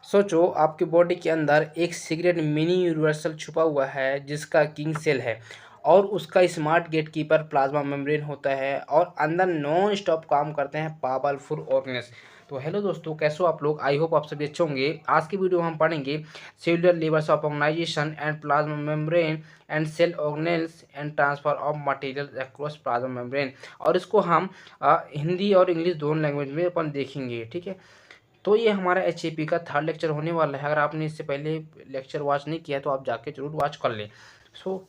सोचो आपकी बॉडी के अंदर एक सीक्रेट मिनी यूनिवर्सल छुपा हुआ है जिसका किंग सेल है और उसका smart gate keeper plasma membrane होता है और अंदर नॉन स्टॉप काम करते हैं पावरफुल ऑर्गेन्स। तो हेलो दोस्तों, कैसे हो आप लोग? आई होप आप सभी अच्छे होंगे। आज की वीडियो में हम पढ़ेंगे cellular levels of organisation and plasma membrane and cell organelles and transfer of material across plasma membrane. और इसको हम हिंदी और इंग्लिश दोनों लैंग्वेज में अपन देखेंगे, ठीक है। तो ये हमारा एच का थर्ड लेक्चर होने वाला है। अगर आपने इससे पहले लेक्चर वॉच नहीं किया तो आप जाके जरूर वॉच कर लें।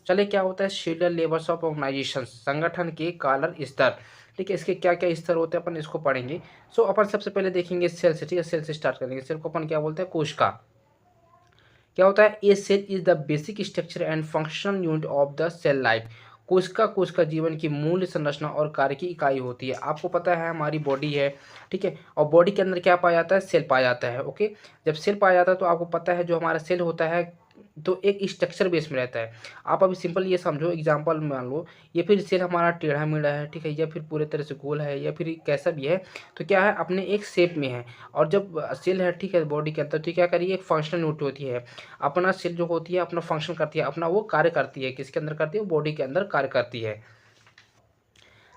चले क्या होता है शेड्यूल लेवल्स ऑफ ऑर्गेनाइजेशन, संगठन के कालर स्तर। ठीक है, इसके क्या क्या स्तर होते हैं अपन इसको पढ़ेंगे। अपन सबसे पहले देखेंगे सेल से। ठीक है, सेल से स्टार्ट करेंगे। सेल को अपन क्या बोलते हैं? कोशिका। क्या होता है? A cell is the basic structure and functional unit of the cell life. कोशिका जीवन की मूल संरचना और कार्य की इकाई होती है। आपको पता है हमारी बॉडी है, ठीक है, और बॉडी के अंदर क्या पाया जाता है? सेल पाया जाता है। ओके, जब सेल पाया जाता है तो आपको पता है जो हमारा सेल होता है तो एक स्ट्रक्चर बेस में रहता है। आप अभी सिंपल ये समझो, एग्जांपल मान लो ये फिर सेल हमारा टेढ़ा मेढ़ा है, ठीक है, या फिर पूरे तरह से गोल है, या फिर कैसा भी है, तो क्या है अपने एक शेप में है। और जब सेल है, ठीक है, बॉडी के अंदर, तो क्या करिए एक फंक्शनल यूनिट होती है। अपना सेल जो होती है अपना फंक्शन करती है, अपना वो कार्य करती है। किसके अंदर करती है? बॉडी के अंदर कार्य करती है।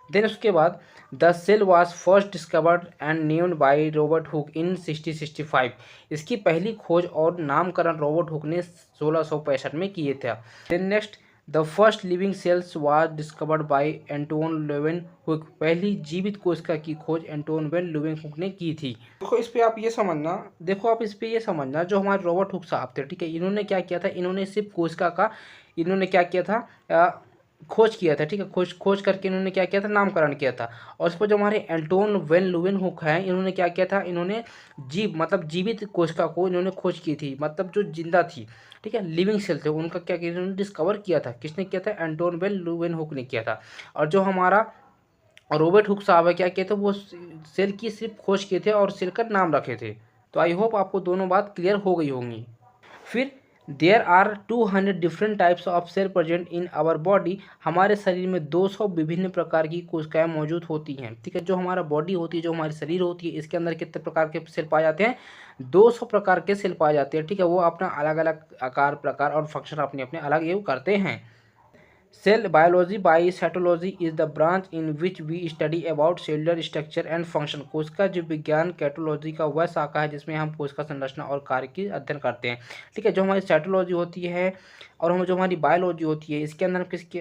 देन उसके बाद the cell was first discovered and named by Robert Hooke in 1665। इसकी पहली खोज और नामकरण रॉबर्ट हुक ने 1665 में किए थे। Then next the first living cells was discovered by Anton Leeuwenhoek. पहली जीवित कोशिका की खोज एंटोन वेन लुवेन हुक ने की थी। देखो आप इस पे ये समझना जो हमारे रॉबर्ट हुक साहब थे, ठीक है, इन्होंने क्या किया था? इन्होंने सिर्फ कोशिका का इन्होंने क्या किया था? खोज किया था, ठीक है, खोज खोज करके इन्होंने क्या किया था? नामकरण किया था। और इस पर जो हमारे एंटोन वेन लुवेन हुक हैं, इन्होंने क्या किया था? इन्होंने जीवित कोशिका को इन्होंने खोज की थी, मतलब जो जिंदा थी, ठीक है, लिविंग सेल थे, उनका क्या किया? इन्होंने डिस्कवर किया था। किसने किया था? एंटोन वेन लुवेन हुक ने किया था। और जो हमारा रॉबर्ट हुक साहब है, क्या किए थे? वो सेल की सिर्फ खोज किए थे और सेल का नाम रखे थे। तो आई होप आपको दोनों बात क्लियर हो गई होंगी। फिर there are 200 different types of cell present in our body. हमारे शरीर में 200 विभिन्न प्रकार की कोशिकाएं मौजूद होती हैं, ठीक है। जो हमारा बॉडी होती है, जो हमारी शरीर होती है, इसके अंदर कितने प्रकार के सेल पाए जाते हैं? 200 प्रकार के सेल पाए जाते हैं, ठीक है। वो अपना अलग अलग आकार, प्रकार और फंक्शन अपने अपने अलग योग करते हैं। Cell biology by cytology is the branch in which we study about cellular structure and function। कोशिका जीव विज्ञान कैटोलॉजी का वह शाखा है जिसमें हम कोशिका संरचना और कार्य की अध्ययन करते हैं, ठीक है। जो हमारी साइटोलॉजी होती है और हम जो हमारी बायोलॉजी होती है, इसके अंदर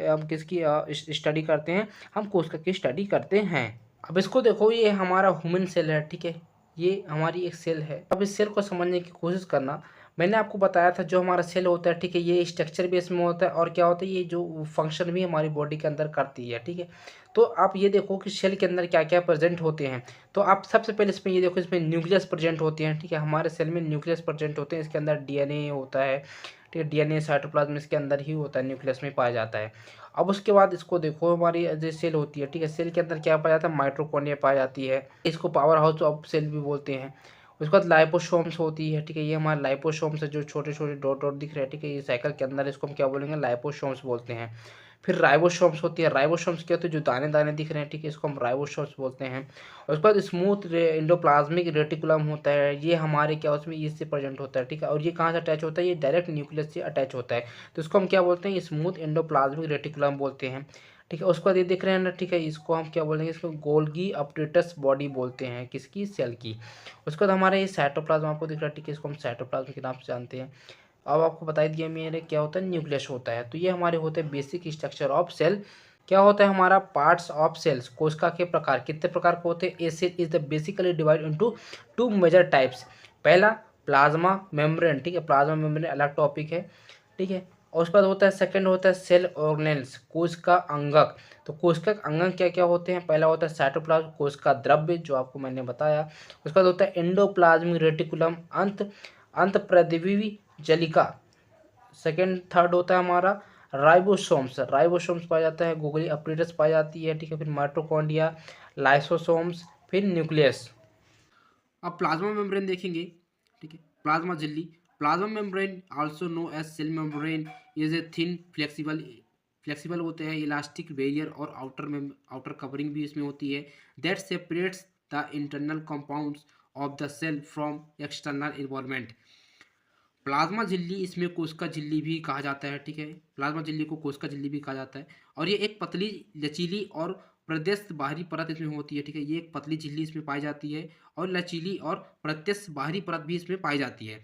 हम किसकी स्टडी करते हैं? हम कोशिका की स्टडी करते हैं। अब इसको देखो, ये हमारा ह्यूमन सेल है, ठीक है, ये हमारी एक सेल है। अब इस सेल को समझने की कोशिश करना। मैंने आपको बताया था जो हमारा सेल होता है, ठीक है, ये स्ट्रक्चर बेस में होता है और क्या होता है, ये जो फंक्शन भी हमारी बॉडी के अंदर करती है, ठीक है। तो आप ये देखो कि सेल के अंदर क्या क्या प्रेजेंट होते हैं। तो आप सबसे पहले इसमें ये देखो, इसमें न्यूक्लियस प्रेजेंट होते हैं, ठीक है। हमारे सेल में न्यूक्लियस प्रेजेंट होते हैं, इसके अंदर डीएनए होता है, ठीक है। डीएनए साइटोप्लाज्म इसके अंदर ही होता है, न्यूक्लियस में पाया जाता है। अब उसके बाद इसको देखो, हमारी जो सेल होती है, ठीक है, सेल के अंदर क्या पाया जाता है? माइटोकॉन्ड्रिया पाया जाती है, इसको पावर हाउस ऑफ सेल भी बोलते हैं। उसके बाद लाइपोसोम्स होती है, ठीक है, ये हमारे लाइपोसोम्स है, जो छोटे छोटे डॉट डॉट दिख रहे हैं, ठीक है, ये साइकिल के अंदर, इसको हम क्या बोलेंगे? लाइपोसोम्स बोलते हैं। फिर राइबोसोम्स होती है। राइबोसोम्स क्या होते हैं? जो दाने दाने दिख रहे हैं, ठीक है, इसको हम राइबोसोम्स बोलते हैं। और उसके बाद स्मूथ एंडोप्लाज्मिक रेटिकुलम होता है, ये हमारे क्या उसमें इससे प्रेजेंट होता है, ठीक है। और ये कहाँ से अटैच होता है? ये डायरेक्ट न्यूक्लियस से अटैच होता है, तो इसको हम क्या बोलते हैं? स्मूथ एंडोप्लाज्मिक रेटिकुलम बोलते हैं, ठीक है। उसके बाद ये देख रहे हैं ना, ठीक है, इसको हम क्या बोलेंगे? इसको गोल्गी अपरेटस बॉडी बोलते हैं, किसकी? सेल की। उसके बाद हमारे ये साइटोप्लाज्म आपको दिख रहा है, ठीक है, इसको हम साइटोप्लाज्म के नाम से जानते हैं। अब आपको बता दिया मेरे क्या होता है? न्यूक्लियस होता है। तो ये हमारे होते हैं बेसिक स्ट्रक्चर ऑफ सेल। क्या होता है हमारा? Parts of cells. कोशिका के प्रकार कितने प्रकार के होते हैं? A cell is the basically divide into two major types. पहला प्लाज्मा मेम्ब्रेन, ठीक है, प्लाज्मा मेम्ब्रेन अलग टॉपिक है, ठीक है। और उसके बाद होता है सेकंड होता है सेल ऑर्गेनेल्स, कोशिका अंगक। तो कोशिका अंगक क्या क्या होते हैं? पहला होता है साइटोप्लाज्म, कोशिका द्रव्य, जो आपको मैंने बताया। उसके बाद होता है एंडोप्लाज्मिक रेटिकुलम, अंत अंत प्रद्वीवी जलिका। सेकेंड थर्ड होता है हमारा राइबोसोम्स। राइबोसोम्स पाया जाता है, गूगली अपरेटस पाई जाती है, ठीक है। फिर माइटोकॉन्ड्रिया, लाइसोसोम्स, फिर न्यूक्लियस। अब प्लाज्मा मेम्ब्रेन देखेंगे, ठीक है, प्लाज्मा झिल्ली। Plasma membrane also no as cell membrane is a thin flexible होते हैं, इलास्टिक बेरियर और आउटर कवरिंग भी इसमें होती है, that separates the internal compounds of the cell from external environment. Plasma झिल्ली, इसमें कोशिका झिल्ली भी कहा जाता है, ठीक है। प्लाज्मा झिल्ली को कोशिका झिल्ली भी कहा जाता है और ये एक पतली, लचीली और प्रत्यक्ष बाहरी परत इसमें होती है, ठीक है। ये एक पतली झिल्ली इसमें पाई जाती है और लचीली और प्रत्यक्ष बाहरी परत भी इसमें पाई जाती है,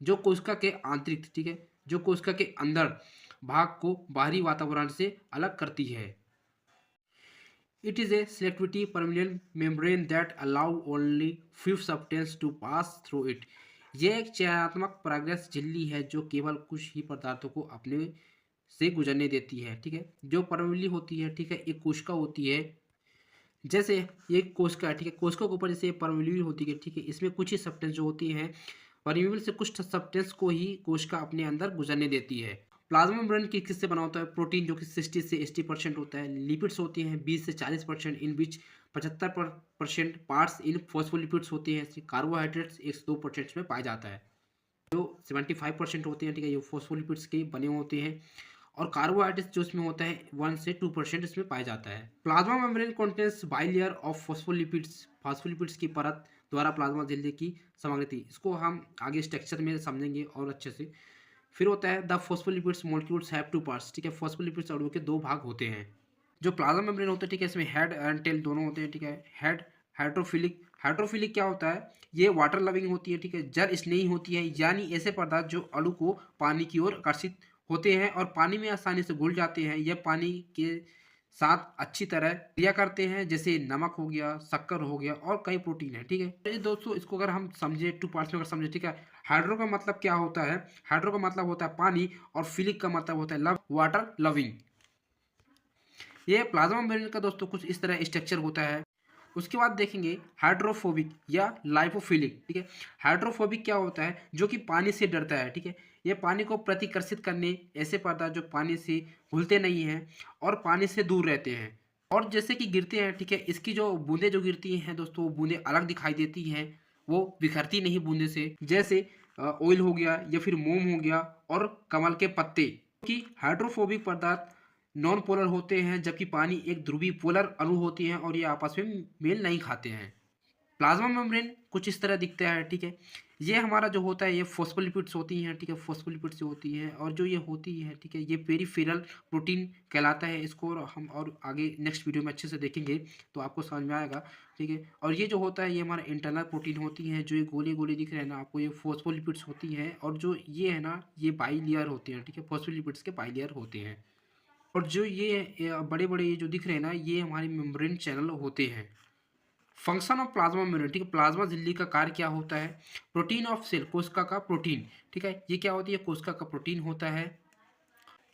जो कोशिका के आंतरिक, ठीक है, जो कोशिका के अंदर भाग को बाहरी वातावरण से अलग करती है। It is a selectivity permeable membrane that allow only few substances to pass through it. यह एक चयनात्मक परागरस झिल्ली है जो केवल कुछ ही पदार्थों को अपने से गुजरने देती है, ठीक है। जो परमेबली होती है, ठीक है, एक कोशिका होती है, जैसे ये कोशिका है, ठीक है, कोशिका के ऊपर जैसे परमेबली होती है, ठीक है, इसमें कुछ ही सब्सटेंस जो होती हैं परमेबल से कुछ सब्सटेंस को ही कोशिका अपने अंदर गुजरने देती है। प्लाज्मा मेम्ब्रेन किससे बना होता है? प्रोटीन जो कि 60 से 80% होता है, लिपिड्स होती हैं 20 से 40%, इन बीच 75% पार्ट्स इन फॉस्फोलिपिड्स होते हैं, कार्बोहाइड्रेट्स 1 से 2% में पाया जाता है। जो 75% होते हैं, ठीक है, ये फॉस्फोलिपिड्स के बने होते हैं और कार्बोहाइड्रेट्स जो इसमें होता है 1 से 2% इसमें पाया जाता है। Plasma membrane contains bilayer of phospholipids, phospholipids की परत द्वारा प्लाज्मा झिल्ली की सामग्री। इसको हम आगे स्ट्रक्चर में समझेंगे और अच्छे से। फिर होता है the phospholipids molecules have 2 parts, ठीक है, फॉस्फोलिपिड्स अणुओं के 2 भाग होते हैं। जो प्लाज्मा मेम्ब्रेन होता है, ठीक है, इसमें हेड एंड टेल दोनों होते हैं, ठीक है। हेड हाइड्रोफिलिक, हाइड्रोफिलिक क्या होता है? ये वाटर लविंग होती है, ठीक है, जल स्नेही होती है, यानी ऐसे पदार्थ जो अणु को पानी की ओर आकर्षित होते हैं और पानी में आसानी से घुल जाते हैं। यह पानी के साथ अच्छी तरह क्रिया करते हैं, जैसे नमक हो गया, शक्कर हो गया और कई प्रोटीन है, ठीक है। तो ये दोस्तों इसको अगर हम समझे 2 पार्ट्स में अगर समझे, ठीक है। हाइड्रो का मतलब क्या होता है? हाइड्रो का मतलब होता है पानी और फिलिक का मतलब होता है लव, वाटर लविंग। ये प्लाज्मा मेम्ब्रेन का दोस्तों कुछ इस तरह स्ट्रक्चर होता है। उसके बाद देखेंगे हाइड्रोफोबिक या लाइपोफिलिक, ठीक है। हाइड्रोफोबिक क्या होता है? जो कि पानी से डरता है, ठीक है। ये पानी को प्रतिकर्षित करने ऐसे पदार्थ जो पानी से घुलते नहीं हैं और पानी से दूर रहते हैं और जैसे कि गिरते हैं, ठीक है, इसकी जो बूंदें जो गिरती हैं दोस्तों, वो बूंदें अलग दिखाई देती हैं, वो बिखरती नहीं बूंदे से, जैसे ऑयल हो गया या फिर मोम हो गया और कमल के पत्ते। कि हाइड्रोफोबिक पदार्थ नॉन पोलर होते हैं, जबकि पानी एक ध्रुवीय पोलर अणु होती हैं और ये आपस में मेल नहीं खाते हैं। प्लाज्मा मेम्ब्रेन कुछ इस तरह दिखता है, ठीक है। ये हमारा जो होता है ये फॉस्फोलिपिड्स होती हैं, ठीक है, फॉस्फोलिपिड्स जो होती हैं और जो ये होती है, ठीक है, ये पेरिफेरल प्रोटीन कहलाता है। इसको और हम और आगे नेक्स्ट वीडियो में अच्छे से देखेंगे तो आपको समझ में आएगा, ठीक है। और ये जो होता है ये हमारा इंटरनल प्रोटीन होती हैं, जो ये गोले गोले दिख रहे हैं ना आपको, ये फॉस्फोलिपिड्स होती हैं और जो ये है ना ये बाइलेयर होते हैं, ठीक है, फॉस्फोलिपिड्स के बाइलेयर होते हैं। और जो ये बड़े बड़े ये जो दिख रहे हैं ना ये हमारे मेम्ब्रेन चैनल होते हैं। फंक्शन ऑफ प्लाज्मा मेम्ब्रेन, ठीक है, प्लाज्मा झिल्ली का कार्य क्या होता है? प्रोटीन ऑफ सेल, कोशिका का प्रोटीन, ठीक है, ये क्या होती है? कोशिका का प्रोटीन होता है।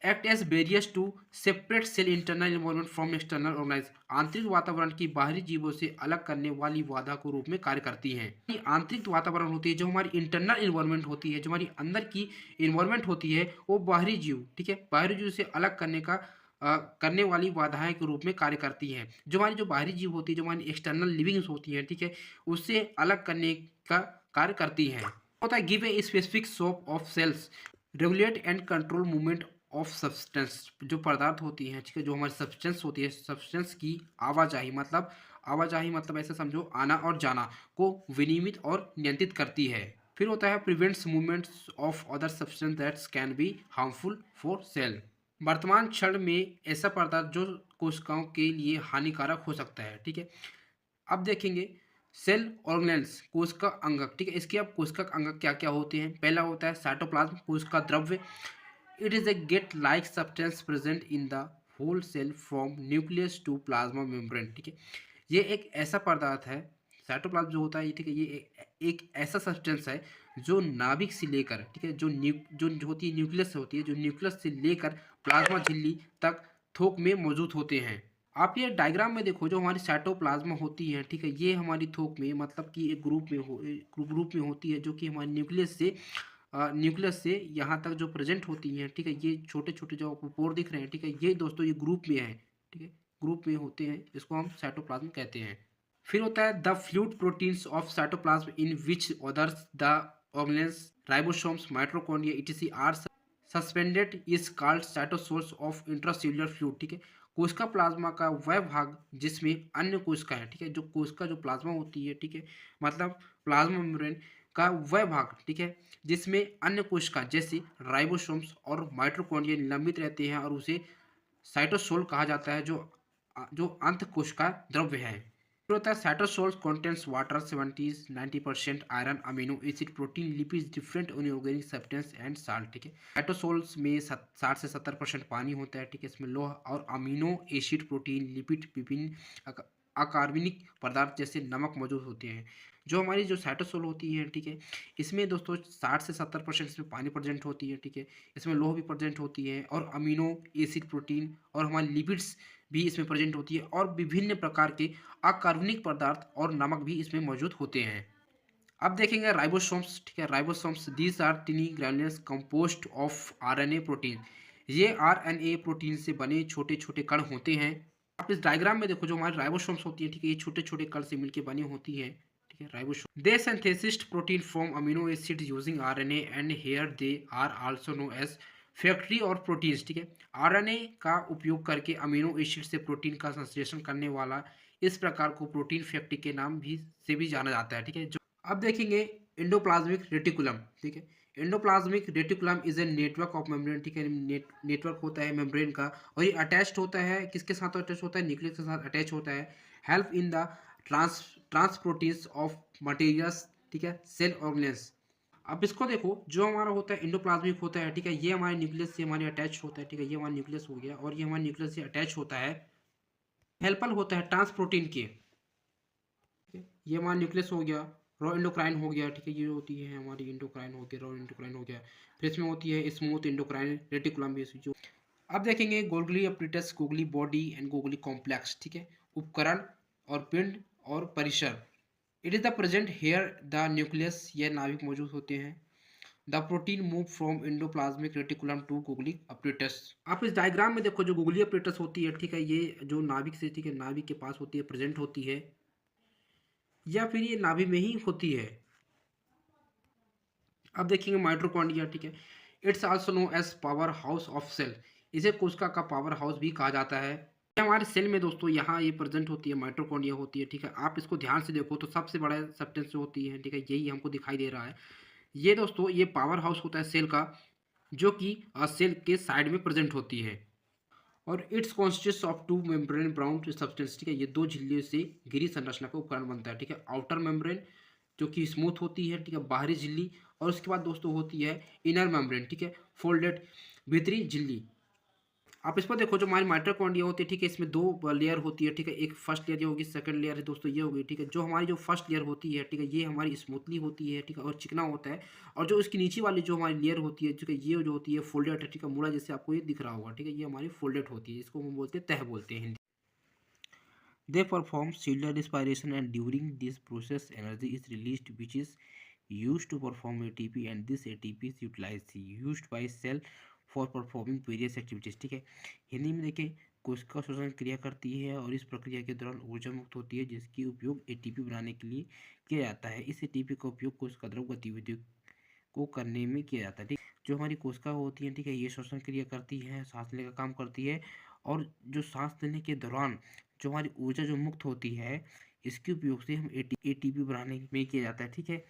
Act as barriers to separate cell internal environment from external organise, आंतरिक वातावरण की बाहरी जीवों से अलग करने वाली बाधा को रूप में कार्य करती हैं। ये आंतरिक वातावरण होती है, जो हमारी इंटरनल इन्वायरमेंट होती है, जो हमारी अंदर की इन्वायरमेंट होती है, वो बाहरी जीव, ठीक है, बाहरी जीव से अलग करने का करने वाली बाधाएं के रूप में कार्य करती हैं। जो हमारी जो बाहरी जीव होती है, जो हमारी एक्सटर्नल लिविंग्स होती हैं, ठीक है, उससे अलग करने का कार्य करती हैं। होता है give a specific soap of cells, regulate and control movement of substance, जो पदार्थ होती हैं, ठीक है, जो हमारी सब्सटेंस होती है, सब्सटेंस की आवाजाही मतलब ऐसे समझो आना और जाना को विनियमित और नियंत्रित करती है। फिर होता है prevents movements of other substance that's can be harmful for sale, वर्तमान क्षण में ऐसा पदार्थ जो कोशिकाओं के लिए हानिकारक हो सकता है, ठीक है। अब देखेंगे सेल ऑर्गेनेल्स, कोशिका अंगक, ठीक है। इसके अब कोशिका अंगक क्या क्या होते हैं? पहला होता है साइटोप्लाज्म, कोशिका द्रव्य। It is a gate like substance present in the whole cell from nucleus to plasma membrane, ठीक है। ये एक ऐसा पदार्थ है, साइटोप्लाज्म जो होता है, ठीक है, ये एक ऐसा सब्सटेंस है जो नाभिक से लेकर, ठीक है, जो होती है न्यूक्लियस से होती है, जो न्यूक्लियस से लेकर प्लाज्मा झिल्ली तक थोक में मौजूद होते हैं। आप ये डायग्राम में देखो, जो हमारी साइटोप्लाज्मा होती है, ठीक है, ये हमारी थोक में मतलब कि एक ग्रुप में होती है, जो कि हमारे न्यूक्लियस से यहाँ तक जो प्रेजेंट होती हैं, ठीक है। ये छोटे छोटे जो आपको पोर दिख रहे हैं, ठीक है, ये दोस्तों ये ग्रुप में है, ठीक है, ग्रुप में होते हैं, इसको हम साइटोप्लाज्म कहते हैं। फिर होता है the fluid proteins of cytoplasm in which others the organelles, ribosomes, mitochondria etc are suspended is called cytosols of intracellular fluid, ठीक है। कोशिका प्लाज्मा का वह भाग जिसमें अन्य कोशिका है, ठीक है, जो कोशिका जो प्लाज्मा होती है, ठीक है, मतलब प्लाज्मा मेम्ब्रेन का वह भाग, ठीक है, जिसमें अन्य कोशिका जैसे राइबोसोम्स और माइटोकॉन्ड्रिया निलंबित रहते हैं और उसे साइटोसोल कहा जाता है, जो अंत कोशिका द्रव्य है। फिर होता है cytosol contents water 70-90% iron amino acid protein lipids different inorganic substance and salt, ठीक है। साइटोसोल्स में 60 से 70% पानी होता है, ठीक है, इसमें लौह और अमीनो एसिड प्रोटीन लिपिड विभिन्न अकार्बनिक पदार्थ जैसे नमक मौजूद होते हैं। जो हमारी जो साइटोसोल होती है, ठीक है, इसमें दोस्तों 60 से 70% इसमें पानी प्रेजेंट होती है, ठीक है, इसमें लौह भी प्रेजेंट होती है और अमीनो एसिड प्रोटीन और हमारी लिपिड्स भी इसमें प्रेजेंट होती है और विभिन्न प्रकार के अकार्बनिक पदार्थ और नमक भी इसमें मौजूद होते हैं। अब देखेंगे राइबोसोम्स, ठीक है, ribosomes these are tiny granules composed of RNA protein. ये आरएनए प्रोटीन से बने छोटे छोटे कण होते हैं। आप इस डायग्राम में देखो जो हमारी राइबोसोम्स होती है, ठीक है, ये छोटे छोटे कण से मिलकर बनी होती है, ठीक है, ribosome they synthesis protein from amino acid using RNA and here they are also no as factory और प्रोटीन्स, ठीक है, आरएनए का उपयोग करके अमीनो एसिड से प्रोटीन का संश्लेषण करने वाला इस प्रकार को प्रोटीन फैक्ट्री के नाम भी से भी जाना जाता है, ठीक है। अब देखेंगे एंडोप्लाज्मिक रेटिकुलम, ठीक है, endoplasmic reticulum is a network of membrane, ठीक है, नेटवर्क होता है मेम्ब्रेन का और ये अटैच्ड होता है किसके साथ अटैच होता है, न्यूक्लियस के साथ अटैच होता है। Help in the transport of materials, ठीक है, सेल ऑर्गेनेल्स। अब इसको देखो जो हमारा होता है एंडोप्लाज्मिक होता है, ठीक है, ये हमारे न्यूक्लियस से हमारे अटैच होता है, ठीक है, ये हमारा न्यूक्लियस हो गया और ये हमारे न्यूक्लियस से अटैच होता है। हेल्पर होता है ट्रांसप्रोटीन के, ठीक है, ये हमारा न्यूक्लियस हो गया। रॉ एंडोक्राइन हो गया, ठीक है, ये होती है हमारी एंडोक्राइन हो गया, रॉ एंडोक्राइन हो गया। फिर इसमें होती है स्मूथ एंडोक्राइन रेटिकुलम भी जो। अब देखेंगे Golgi apparatus, Golgi body and Golgi complex, ठीक है, उपकरण और पिंड और परिसर। It is the present here the nucleus, ये नाभिक मौजूद होते हैं। The protein move from endoplasmic reticulum to Golgi apparatus. आप इस डायग्राम में देखो जो गोल्गी अपरेटस होती है, ठीक है, ये जो नाभिक से, ठीक है, नाभिक के पास होती है, प्रेजेंट होती है या फिर ये नाभि में ही होती है। अब देखेंगे माइटोकॉन्ड्रिया, ठीक है, it's also no as power house of cell. इसे कोशिका का पावर हाउस भी कहा जाता है। ये हमारे सेल में दोस्तों यहाँ ये प्रेजेंट होती है, माइटोकॉन्ड्रिया होती है, ठीक है। आप इसको ध्यान से देखो तो सबसे बड़ा सब्सटेंस जो होती है, ठीक है, यही हमको दिखाई दे रहा है। ये दोस्तों ये पावर हाउस होता है सेल का, जो कि सेल के साइड में प्रेजेंट होती है और it's consist of two membrane brown substance, ठीक है, ये दो झिल्लियों से घिरी संरचना का उपकरण बनता है, ठीक है। आउटर मेम्ब्रेन जो कि स्मूथ होती है, ठीक है, बाहरी झिल्ली, और उसके बाद दोस्तों होती है इनर मेम्ब्रेन, ठीक है, फोल्डेड भीतरी झिल्ली। आप इस पर देखो जो हमारी माइटोकॉन्ड्रिया होती है, ठीक है, इसमें दो लेयर होती है, ठीक है, एक फर्स्ट लेयर ये होगी, सेकंड लेयर है दोस्तों ये होगी, ठीक है। जो हमारी जो फर्स्ट लेयर होती है, ठीक है, ये हमारी स्मूथली होती है, ठीक है, और चिकना होता है। और जो इसकी नीचे वाली जो हमारी लेयर होती है, ठीक है, ये जो होती है फोल्डेड है, ठीक है, मुड़ा जैसे आपको ये दिख रहा होगा, ठीक है, ये हमारी फोल्डेड होती है, इसको हम बोलते हैं तह बोलते हैं Hindi. They perform cellular respiration and during this process energy is released which is used to perform ATP and this ATP is utilized used by cell for performing various activities, ठीक है। हिंदी में देखें कोशिका श्वसन क्रिया करती है और इस प्रक्रिया के दौरान ऊर्जा मुक्त होती है जिसकी उपयोग एटीपी बनाने के लिए किया जाता है। इस एटीपी का उपयोग कोशिका द्रव गतिविधियों को करने में किया जाता है, ठीक। जो हमारी कोशिका होती है, ठीक है, ये श्वसन क्रिया करती है, सांस लेने का काम करती है और जो सांस लेने के दौरान जो हमारी ऊर्जा जो मुक्त होती है इसके उपयोग से हम एटीपी बनाने में किया जाता है, ठीक है।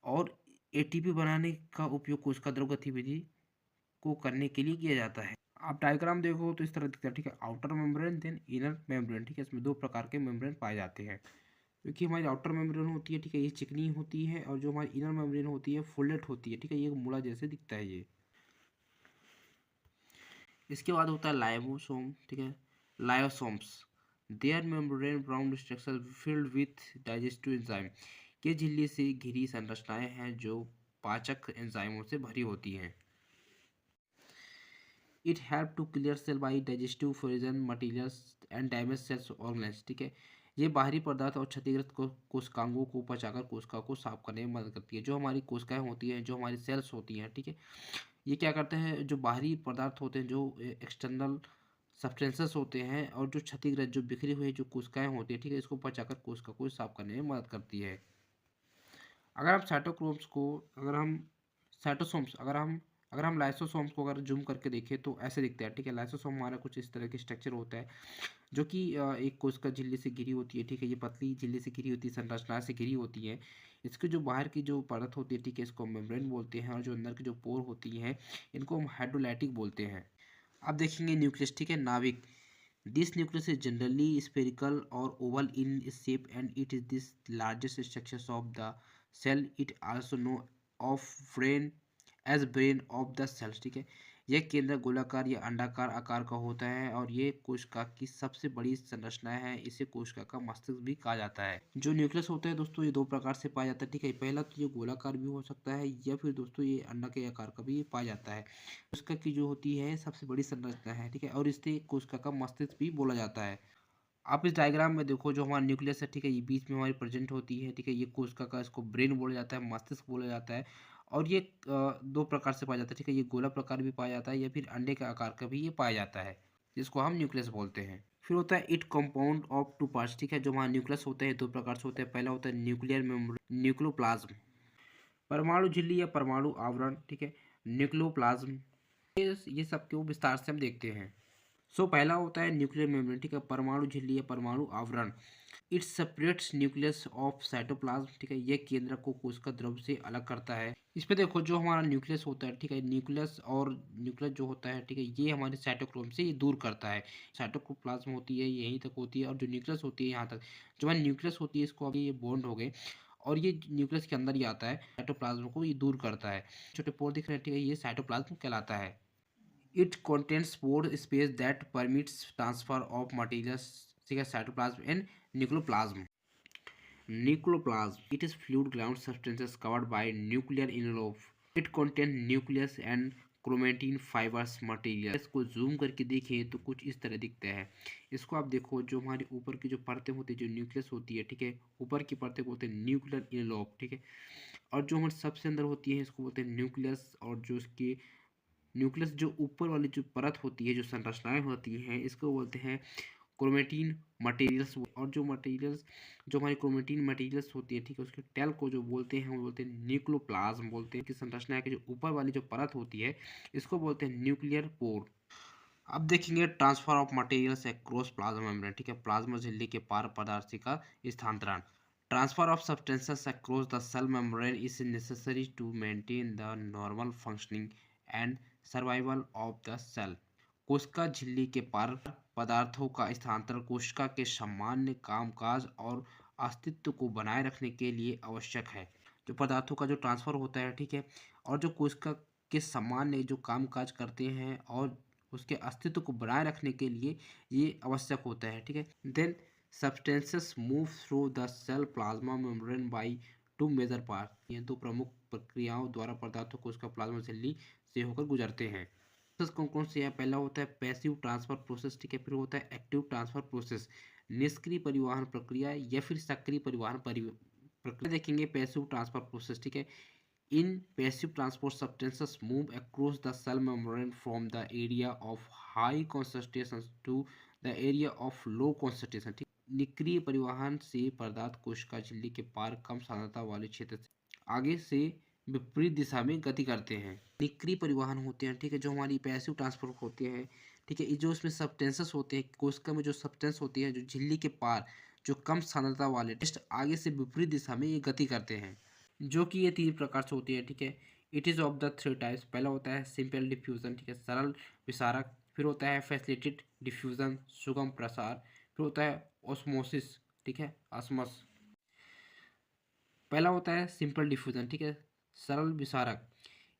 और एटीपी बनाने का उपयोग कोशिका द्रव गतिविधि को करने के लिए किया जाता है। आप डायग्राम देखो तो इस तरह दिखता है, ठीक है, outer membrane then inner membrane, ठीक है, इसमें दो प्रकार के मेम्ब्रेन पाए जाते हैं। क्योंकि हमारी आउटर मेम्ब्रेन होती है, ठीक है, ये चिकनी होती है और जो हमारी इनर मेम्ब्रेन होती है फोल्डेड होती है, ठीक है, ये मुड़ा जैसे दिखता है ये। इसके बाद होता है लाइबोसोम, ठीक है, लायोसोम्स देयर मेम्ब्रेन ब्राउन structure filled with digestive enzyme. ये झिल्ली से घिरी संरचनाएं हैं जो पाचक एंजाइमों से भरी होती हैं। It help to clear cell by digestive frozen materials and damage cells organs, ठीक है। ये बाहरी पदार्थ और क्षतिग्रस्त कोशिकांगों को पचाकर कोशिका को साफ करने में मदद करती है। जो हमारी कोशिकाएं होती हैं, जो हमारी सेल्स होती हैं, ठीक है, ये क्या करते हैं, जो बाहरी पदार्थ होते हैं, जो एक्सटर्नल सब्सटेंसेस होते हैं और जो क्षतिग्रस्त जो बिखरी हुई जो कोशिकाएं होती है, ठीक है, इसको पचाकर कोशिका को साफ करने में मदद करती है। अगर हम साइटोक्रोम्स को अगर हम साइटोसोम्स अगर हम अगर हम लाइसोसोम्स को अगर जूम करके देखें तो ऐसे दिखता है, ठीक है। लाइसोसोम हमारा कुछ इस तरह के स्ट्रक्चर होता है जो कि एक कोशिका झिल्ली से घिरी होती है, ठीक है। ये पतली झिल्ली से घिरी होती है, संरचना से घिरी होती है। इसके जो बाहर की जो परत होती है, ठीक है, इसको मेम्ब्रेन बोलते हैं, और जो अंदर की जो पोर होती हैं इनको हम हाइड्रोलाइटिक बोलते हैं। अब देखेंगे न्यूक्लियस, ठीक है, नाभिक। This nucleus is generally spherical और oval in shape and it is this largest structure of the cell. It also known of brain as brain of the cells, ठीक है। यह केंद्र गोलाकार या अंडाकार आकार का होता है और ये कोशिका की सबसे बड़ी संरचना है। इसे कोशिका का मस्तिष्क भी कहा जाता है। जो न्यूक्लियस होता है दोस्तों, ये दो प्रकार से पाया जाता है, ठीक है। पहला तो ये गोलाकार भी हो सकता है, या फिर दोस्तों ये अंडा के आकार का भी पाया जाता है। कोशिका की जो होती है सबसे बड़ी संरचना है, ठीक है, और इसे कोशिका का मस्तिष्क भी बोला जाता है। आप इस डायग्राम में देखो, जो हमारा न्यूक्लियस है, ठीक है, ये बीच में हमारी प्रेजेंट होती है, ठीक है। ये कोशिका का, इसको ब्रेन बोला जाता है, मस्तिष्क बोला जाता है। और ये दो प्रकार से पाया जाता है, ठीक है। ये गोला प्रकार भी पाया जाता है, या फिर अंडे के आकार का भी ये पाया जाता है, जिसको हम न्यूक्लियस बोलते हैं। फिर होता है it compound of two parts, ठीक है। जो हमारा न्यूक्लियस होते हैं दो प्रकार से होते हैं। पहला होता है न्यूक्लियर मेम्ब्रेन, न्यूक्लियोप्लाज्म, परमाणु झिल्ली या परमाणु आवरण, ठीक है, न्यूक्लियोप्लाज्म। ये सब को विस्तार से हम देखते हैं। पहला होता है न्यूक्लियर मेम्ब्रेन, ठीक है, परमाणु झिल्ली या परमाणु आवरण। It separates nucleus of cytoplasm, ठीक है। यह केंद्र को कोशिका द्रव से अलग करता है। इस पे देखो, जो हमारा न्यूक्लियस होता है, ठीक है, न्यूक्लियस और न्यूक्लियस जो होता है, ठीक है, ये हमारे साइटोक्रोम से ये दूर करता है। साइटोप्लाज्म होती है यहीं तक होती है, और जो न्यूक्लियस होती है यहाँ तक। जो हमारी न्यूक्लियस होती है, इसको अभी ये बॉन्ड हो गए और ये न्यूक्लियस के अंदर ही आता है। साइटोप्लाज्म को ये दूर करता है। छोटे पोर दिख रहे हैं, ठीक है, ये साइटोप्लाज्म कहलाता है। It contains pore space that permits transfer of materials, ठीक है, cytoplasm and nucleoplasm. Nucleoplasm. It is fluid ground substances covered by nuclear envelope. It contains nucleus and chromatin fibres material. इसको जूम करके देखें तो कुछ इस तरह दिखता है। इसको आप देखो, जो हमारे ऊपर की जो परतें होती है, जो न्यूक्लियस होती है, ठीक है, ऊपर की परतें बोलते हैं न्यूक्लियर इनलोप, ठीक है। और जो हमारे सबसे अंदर होती है इसको बोलते हैं न्यूक्लियस। और जो इसके न्यूक्लियस जो ऊपर वाली जो परत होती है, जो संरचनाएं होती हैं, इसको बोलते हैं क्रोमेटिन मटेरियल्स। और जो मटेरियल्स, जो हमारी क्रोमेटिन मटेरियल्स होती है, ठीक है, उसके टेल को जो बोलते हैं वो बोलते हैं न्यूक्लियोप्लाज्म बोलते हैं। कि संरचना की जो ऊपर वाली जो परत होती है इसको बोलते हैं न्यूक्लियर पोर। अब देखेंगे transfer of materials across plasma membrane, ठीक है, प्लाज्मा झिल्ली के पार पदार्थ का स्थानांतरण। Transfer of substances across the cell membrane is necessary to maintain the normal functioning and survival of the cell. कोशिका झिल्ली के पार पदार्थों का स्थानांतरण कोशिका के सामान्य कामकाज और अस्तित्व को बनाए रखने के लिए आवश्यक है। जो पदार्थों का जो ट्रांसफर होता है, ठीक है, और जो कोशिका के सामान्य जो कामकाज करते हैं और उसके अस्तित्व को बनाए रखने के लिए ये आवश्यक होता है, ठीक है। Then substances move through the cell plasma membrane by two major part. ये दो प्रमुख प्रक्रियाओं द्वारा पदार्थों को उसका प्लाज्मा झिल्ली से होकर गुजरते हैं। प्रोसेस कौन कौन से है? पहला होता है पैसिव ट्रांसफर प्रोसेस, ठीक है। फिर होता है एक्टिव ट्रांसफर प्रोसेस, निष्क्रिय परिवहन प्रक्रिया, या फिर सक्रिय परिवहन प्रक्रिया। देखेंगे पैसिव ट्रांसफर प्रोसेस, ठीक है। In passive transport substances move across the cell membrane from the area of high concentration to the area of low concentration, ठीक। निष्क्रिय परिवहन से पदार्थ कोशिका झिल्ली के पार कम सांद्रता वाले क्षेत्र से आगे से विपरीत दिशा में गति करते हैं। निष्क्रिय परिवहन होते हैं, ठीक है, जो हमारी पैसिव ट्रांसफर होते हैं, ठीक है। ये जो इसमें सब्सटेंसेस होते हैं, कोशिका में जो सब्सटेंस होती है, जो झिल्ली के पार जो कम सांद्रता वाले टेस्ट आगे से विपरीत दिशा में ये गति करते हैं, जो कि ये तीन प्रकार से होती है, ठीक है। It is of the three types. पहला होता है सिंपल डिफ्यूजन, ठीक है, सरल विसारक। फिर होता है फैसिलिटेटेड डिफ्यूजन, सुगम प्रसार। फिर होता है ऑस्मोसिस, ठीक है, ऑस्मस। पहला होता है सिंपल डिफ्यूजन, ठीक है, सरल विसारक।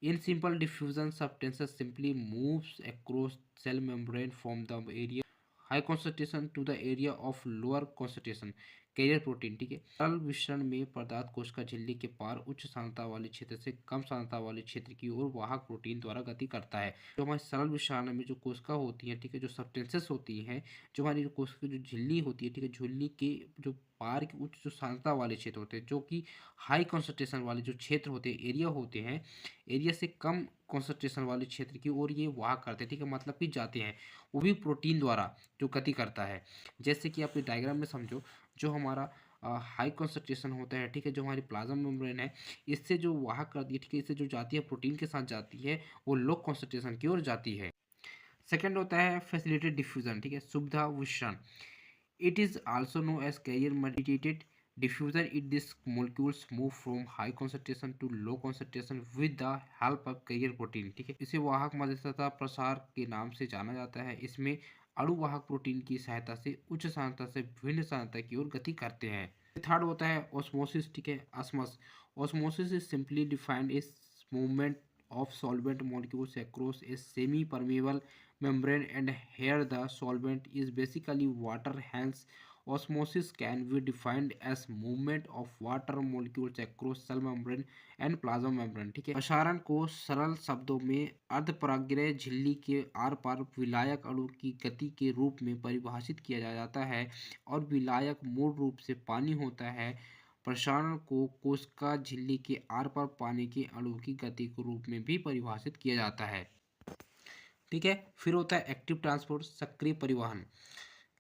In simple diffusion substances simply moves across cell membrane from the area high concentration to the area of lower concentration carrier protein, ठीक है। सरल विसरण में पदार्थ कोशिका झिल्ली के पार उच्च सांद्रता वाले क्षेत्र से कम सांद्रता वाले क्षेत्र की ओर वाहक प्रोटीन द्वारा गति करता है। जो हमारे सरल विसरण में जो कोशिका होती है, ठीक है, जो सब्सटेंसेस होती हैं, जो हमारी जो कोशिका जो झिल्ली होती है, ठीक है, झिल्ली के जो पार के उच्च जो सांद्रता वाले क्षेत्र होते हैं, जो कि हाई कॉन्सेंट्रेशन वाले जो क्षेत्र होते हैं, एरिया होते हैं, एरिया से कम कॉन्सेंट्रेशन वाले क्षेत्र की ओर ये वाहक करते हैं, ठीक है, मतलब कि जाते हैं, वो भी प्रोटीन द्वारा जो गति करता है। जैसे कि आप डायग्राम में समझो, जो हमारा हाई कॉन्सेंट्रेशन होता है, ठीक है, जो हमारी प्लाज्मा मेम्ब्रेन है इससे जो वाहक करती है, ठीक है, इससे जो जाती है प्रोटीन के साथ जाती है वो लो कॉन्सेंट्रेशन की ओर जाती है। सेकेंड होता है फैसिलिटेड डिफ्यूजन, ठीक है, सुविधा विषण। It is also no as carrier mediated diffusion. It these molecules move from high concentration to low concentration with the help of carrier protein, ठीक है, इसे वाहक मध्यस्थता प्रसार के नाम से जाना जाता है। इसमें अणुवाहक प्रोटीन की सहायता से उच्च सांद्रता से विभिन्न सांद्रता की ओर गति करते हैं। थर्ड होता है ऑस्मोसिस, ठीक है, osmosis. Osmosis is simply defined as movement of solvent molecules across a semi-permeable membrane, and here the solvent is basically water. Hence osmosis can be defined as movement of water molecules across cell membrane and plasma membrane, ठीक है। प्रसारण को सरल शब्दों में अर्धपरागीय झिल्ली के are पार विलायक अणु की गति के रूप में परिभाषित किया जाता है, और विलायक मूल रूप से पानी होता है। प्रसारण को कोशिका झिल्ली के आर पार पानी के अणु की गति के रूप में भी परिभाषित किया जाता है, ठीक है। फिर होता है एक्टिव ट्रांसपोर्ट, सक्रिय परिवहन।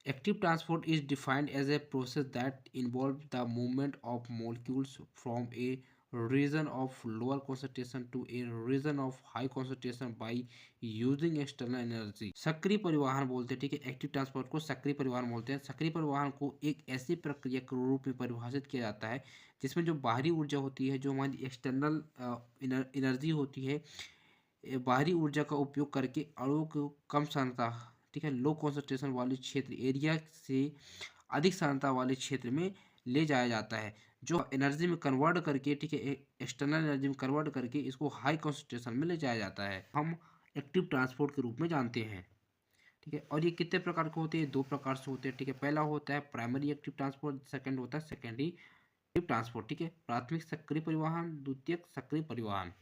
Active transport is defined as a process that involve the movement of molecules from a region of lower concentration to a region of high concentration by using external energy. सक्रिय परिवहन बोलते हैं, ठीक है, active transport को सक्रिय परिवहन बोलते हैं। सक्रिय परिवहन को एक ऐसी प्रक्रिया के रूप में परिभाषित किया जाता है जिसमें जो बाहरी ऊर्जा होती है, जो हमारी एक्सटर्नल एनर्जी होती है, बाहरी ऊर्जा का उपयोग करके अणुओं को कम सांद्रता, ठीक है, लो कॉन्सेंट्रेशन वाले क्षेत्र एरिया से अधिक सांद्रता वाले क्षेत्र में ले जाया जाता है, जो एनर्जी में कन्वर्ट करके, ठीक है, एक्सटर्नल एनर्जी में कन्वर्ट करके इसको हाई कॉन्सेंट्रेशन में ले जाया जाता है, हम एक्टिव ट्रांसपोर्ट के रूप में जानते हैं, ठीक है। और ये कितने प्रकार के होते हैं? दो प्रकार से होते हैं, ठीक है। पहला होता है प्राइमरी एक्टिव ट्रांसपोर्ट, सेकंड होता है सेकेंडरी एक्टिव ट्रांसपोर्ट, ठीक है। प्राथमिक सक्रिय परिवहन, द्वितीयक सक्रिय परिवहन।